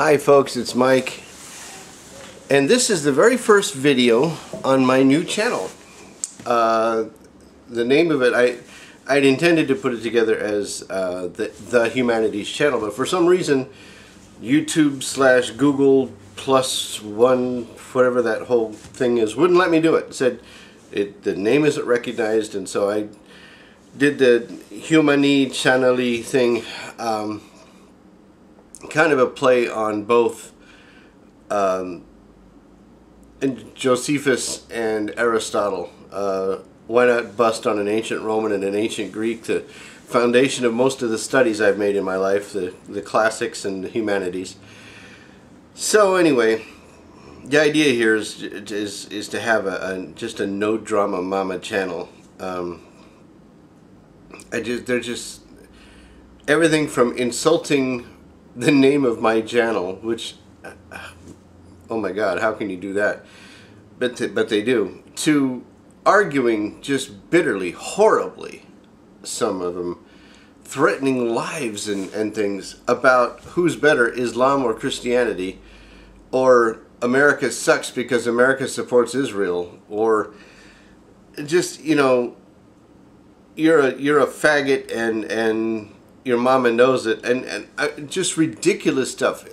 Hi folks, it's Mike, and this is the very first video on my new channel. The name of it, I'd intended to put it together as the Humanities channel, but for some reason YouTube/Google +1, whatever that whole thing is, wouldn't let me do it. It said the name isn't recognized, and so I did the Humani Channelli thing. Kind of a play on both Josephus and Aristotle. Why not bust on an ancient Roman and an ancient Greek, the foundation of most of the studies I've made in my life, the classics and the humanities. So anyway, the idea here is to have just a no drama mama channel. They're just everything from insulting the name of my channel, which, oh my God, how can you do that? But they do. To arguing just bitterly, horribly, some of them, threatening lives and things about who's better, Islam or Christianity, or America sucks because America supports Israel, or just, you know, you're a faggot and your mama knows it, and just ridiculous stuff,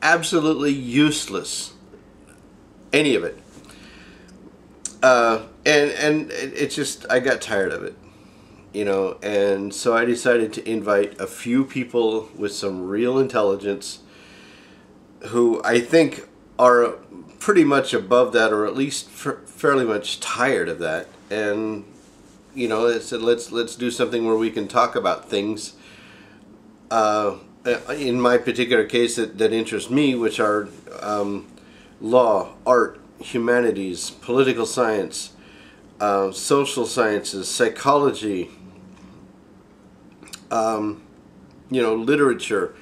absolutely useless, any of it. And it's just, I got tired of it, you know, and so I decided to invite a few people with some real intelligence who I think are pretty much above that, or at least fairly much tired of that, and you know, I said let's do something where we can talk about things in my particular case that interest me, which are law, art, humanities, political science, social sciences, psychology, you know, literature,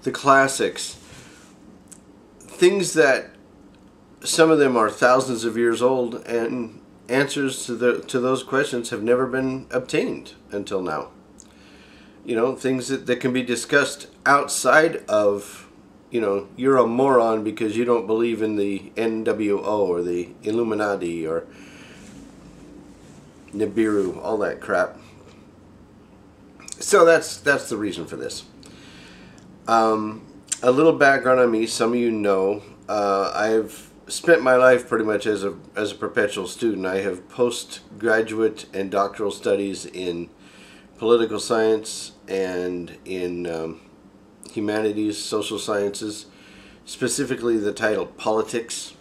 the classics, things that some of them are thousands of years old, and answers to those questions have never been obtained until now. You know, things that can be discussed outside of, you know, you're a moron because you don't believe in the NWO or the Illuminati or Nibiru, all that crap. So that's the reason for this. A little background on me. Some of you know, I've spent my life pretty much as a perpetual student. I have postgraduate and doctoral studies in political science and in humanities, social sciences, specifically the title politics,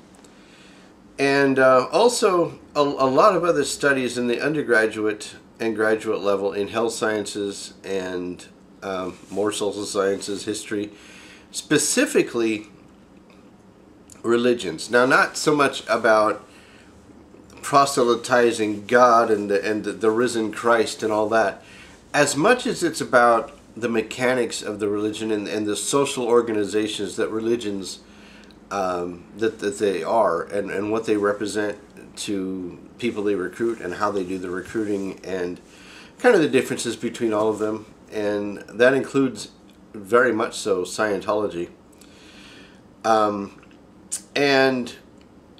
and also a lot of other studies in the undergraduate and graduate level in health sciences and more social sciences, history, specifically religions. Now, not so much about proselytizing God and the risen Christ and all that, as much as it's about the mechanics of the religion and the social organizations that religions that they are, and what they represent to people they recruit, and how they do the recruiting, and kind of the differences between all of them. And that includes very much so Scientology, and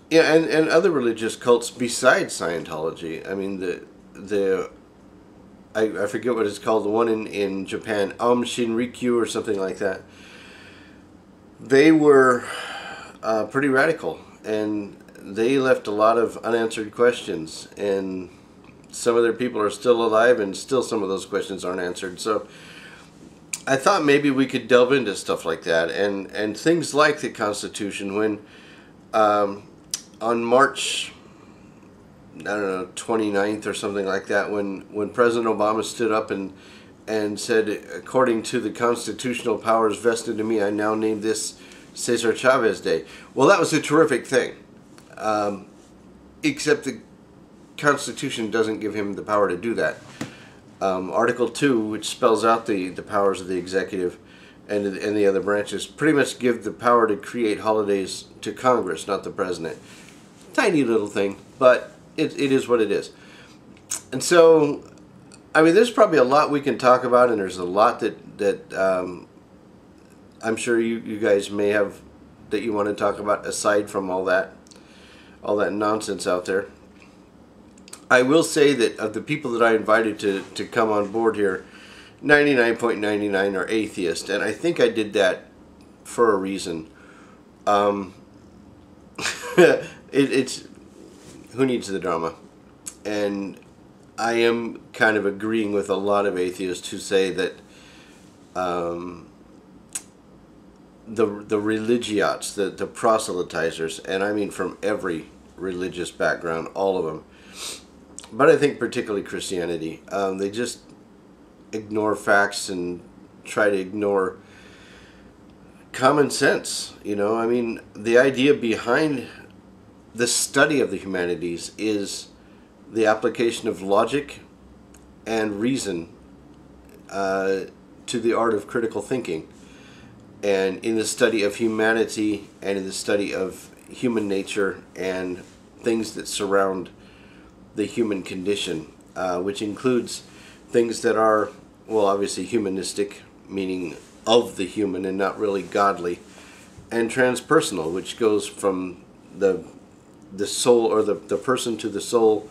yeah, and other religious cults besides Scientology. I mean, I forget what it's called, the one in Japan, Shinrikyo or something like that. They were pretty radical, and they left a lot of unanswered questions, and some of their people are still alive, and still some of those questions aren't answered. So I thought maybe we could delve into stuff like that, and things like the Constitution. When on March, I don't know, 29th or something like that, when President Obama stood up and said, according to the constitutional powers vested in me, I now name this Cesar Chavez Day. Well, that was a terrific thing, except the Constitution doesn't give him the power to do that. Article 2, which spells out the powers of the executive and the other branches, pretty much give the power to create holidays to Congress, not the president. Tiny little thing, but it is what it is. And so, I mean, there's probably a lot we can talk about, and there's a lot that I'm sure you guys may have that you want to talk about aside from all that nonsense out there. I will say that of the people that I invited to come on board here, 99.99 are atheist, and I think I did that for a reason. It's who needs the drama? And I am kind of agreeing with a lot of atheists who say that the religiots, the proselytizers, and I mean from every religious background, all of them, but I think particularly Christianity, they just ignore facts and try to ignore common sense. You know, I mean, the idea behind the study of the humanities is the application of logic and reason to the art of critical thinking, and in the study of humanity and in the study of human nature and things that surround the human condition, which includes things that are, well, obviously humanistic, meaning of the human and not really godly, and transpersonal, which goes from the soul, or the person, to the soul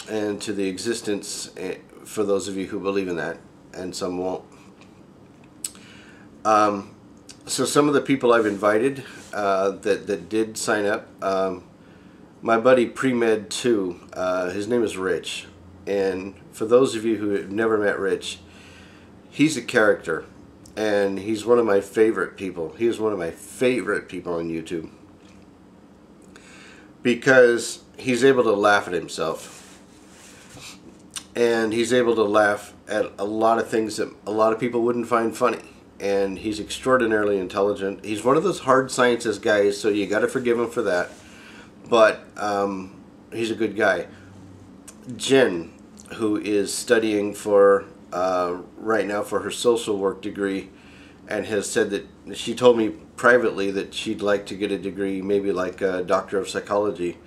and to the existence, for those of you who believe in that, and some won't. So some of the people I've invited that did sign up, my buddy Pre-Med 2, his name is Rich, and for those of you who have never met Rich, he's a character, and he's one of my favorite people. He is one of my favorite people on YouTube, because he's able to laugh at himself, and he's able to laugh at a lot of things that a lot of people wouldn't find funny, and he's extraordinarily intelligent. He's one of those hard sciences guys, so you got to forgive him for that, but he's a good guy. Jen, who is studying for right now for her social work degree, and has said that she told me privately that she'd like to get a degree, maybe like a doctor of psychology,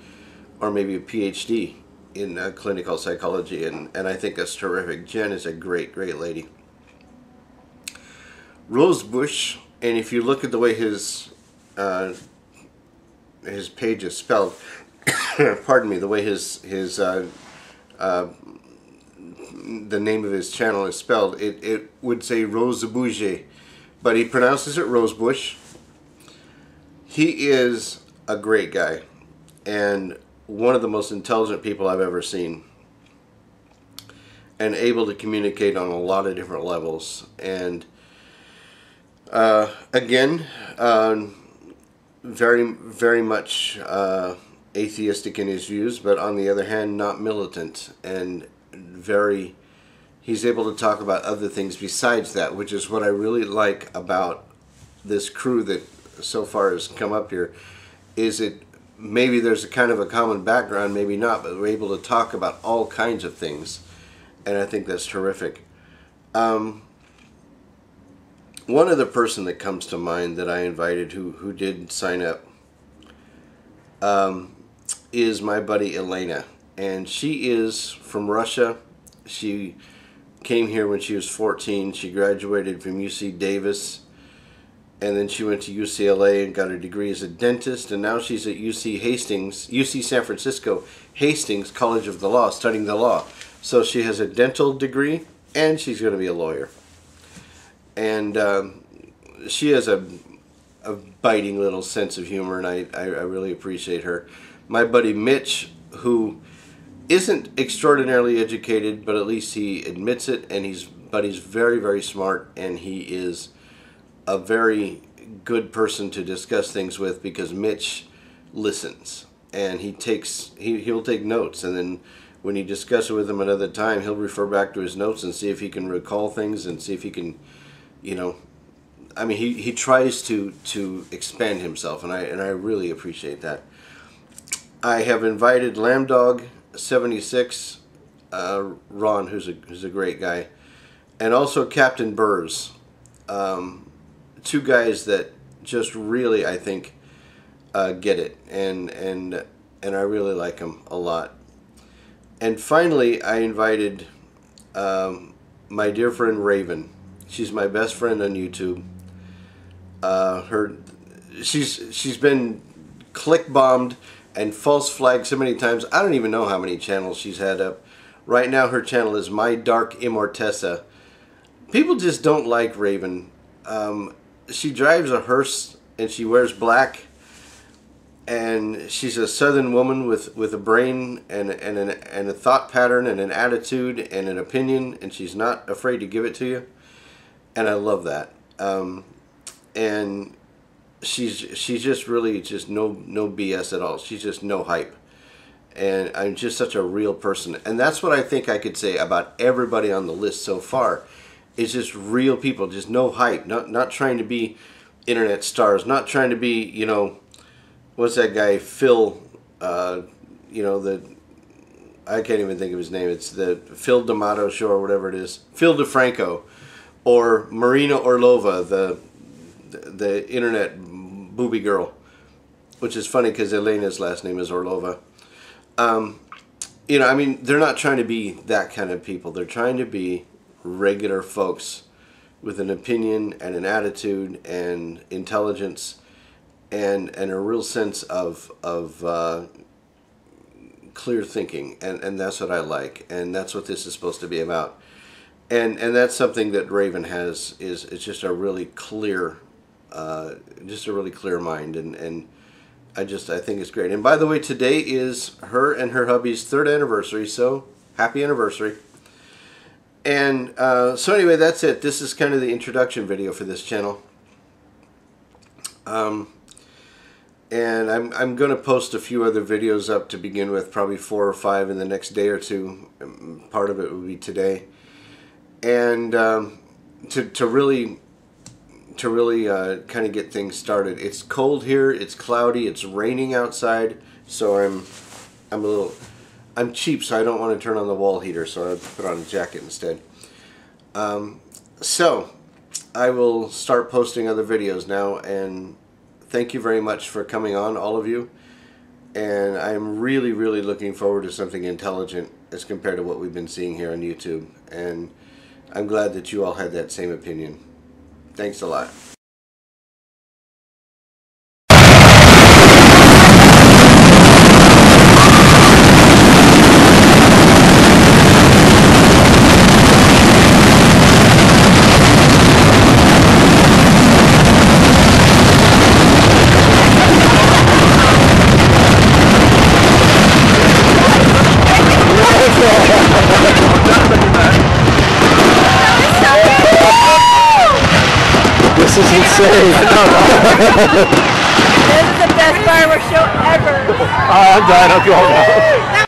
or maybe a PhD in clinical psychology, and I think that's terrific. Jen is a great lady. Rosebush, and if you look at the way his page is spelled, pardon me, the way the name of his channel is spelled, it would say Rosebush, but he pronounces it Rosebush. He is a great guy, and one of the most intelligent people I've ever seen, and able to communicate on a lot of different levels. And again, very much atheistic in his views, but on the other hand, not militant, and he's able to talk about other things besides that, which is what I really like about this crew that so far has come up here. Is it maybe there's a kind of a common background, maybe not, but we're able to talk about all kinds of things, and I think that's terrific. One other person that comes to mind that I invited who did sign up is my buddy Elena, and she is from Russia. She came here when she was 14. She graduated from UC Davis, and then she went to UCLA and got her degree as a dentist, and now she's at UC San Francisco Hastings College of the Law, studying the law. So she has a dental degree, and she's going to be a lawyer. And she has a biting little sense of humor, and I really appreciate her. My buddy Mitch, who isn't extraordinarily educated, but at least he admits it, and he's very smart, and he is a very good person to discuss things with, because Mitch listens, and he'll take notes, and then when you discuss it with him another time, he'll refer back to his notes and see if he can recall things, and see if he can, you know, I mean, he tries to expand himself, and I really appreciate that. I have invited Lambdog76, Ron, who's a great guy, and also Captain Burrs. Two guys that just really, I think, get it, and I really like them a lot. And finally, I invited my dear friend Raven. She's my best friend on YouTube. she's been click bombed and false flagged so many times. I don't even know how many channels she's had up. Right now her channel is My Dark Immortessa. People just don't like Raven. She drives a hearse and she wears black, and she's a southern woman with a brain and a thought pattern and an attitude and an opinion, and she's not afraid to give it to you, and I love that. And she's just really just no BS at all. She's just no hype, and I'm just such a real person, and that's what I think I could say about everybody on the list so far. It's just real people, just no hype, not trying to be internet stars, not trying to be, you know, what's that guy, Phil, you know, I can't even think of his name. It's the Phil D'Amato show or whatever it is. Phil DeFranco, or Marina Orlova, the internet booby girl, which is funny because Elena's last name is Orlova. You know, I mean, they're not trying to be that kind of people. They're trying to be regular folks with an opinion and an attitude and intelligence and a real sense of clear thinking, and that's what I like, and that's what this is supposed to be about, and that's something that Raven has, is just a really clear mind, and I think it's great. And by the way, today is her and her hubby's 3rd anniversary, so happy anniversary. And so anyway, that's it. This is kind of the introduction video for this channel. And I'm going to post a few other videos up to begin with, probably 4 or 5 in the next day or two. Part of it will be today. And to really kind of get things started. It's cold here. It's cloudy. It's raining outside. So I'm cheap, so I don't want to turn on the wall heater, so I put on a jacket instead. So I will start posting other videos now, and thank you very much for coming on, all of you. And I'm really looking forward to something intelligent as compared to what we've been seeing here on YouTube. And I'm glad that you all had that same opinion. Thanks a lot. This is insane. This is the best fireworks show ever. I'm done. I'll go home now.